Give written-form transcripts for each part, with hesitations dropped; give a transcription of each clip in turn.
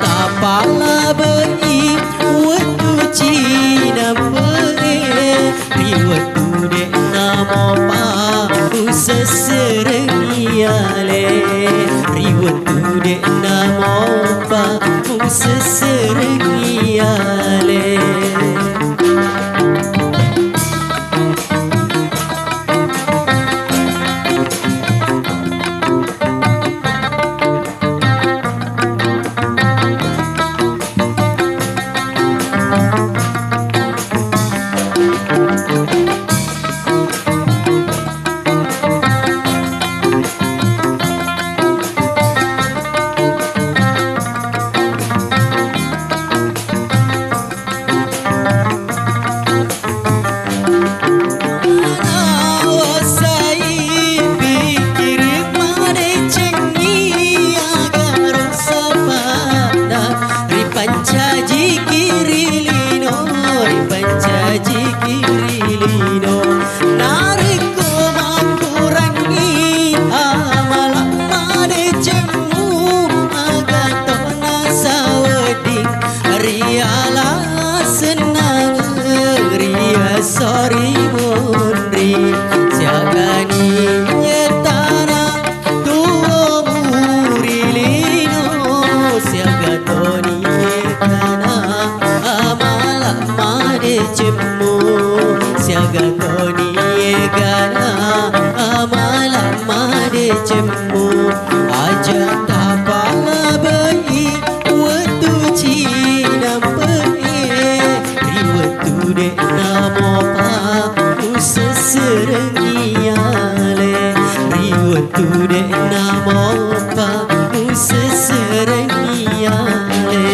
tapala beri waktu Cina pere riwatu dek nama pa seserengiale riwatu dek nama pa seserengiale. Sorry mondri siagani etana tuo murilino siagatoni etana amala made cemmu siagatoni egana amala made cemmu aja tapala bai waktu Cina peri riwatu de namo pa seserengiale riwatu de namo pa seserengiale.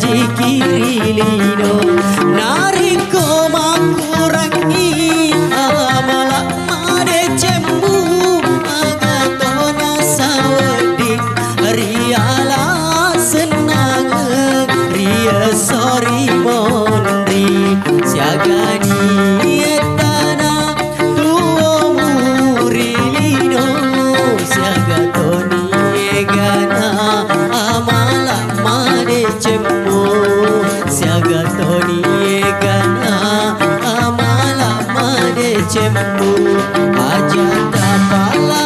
Jikirilino nariko makurangi amala made cembu agatona sawadi riala senang ria sorry mondri siagani etana tuo murilino siagatoni egana amala made cembu siagatoni egana amala made cembu aja tapala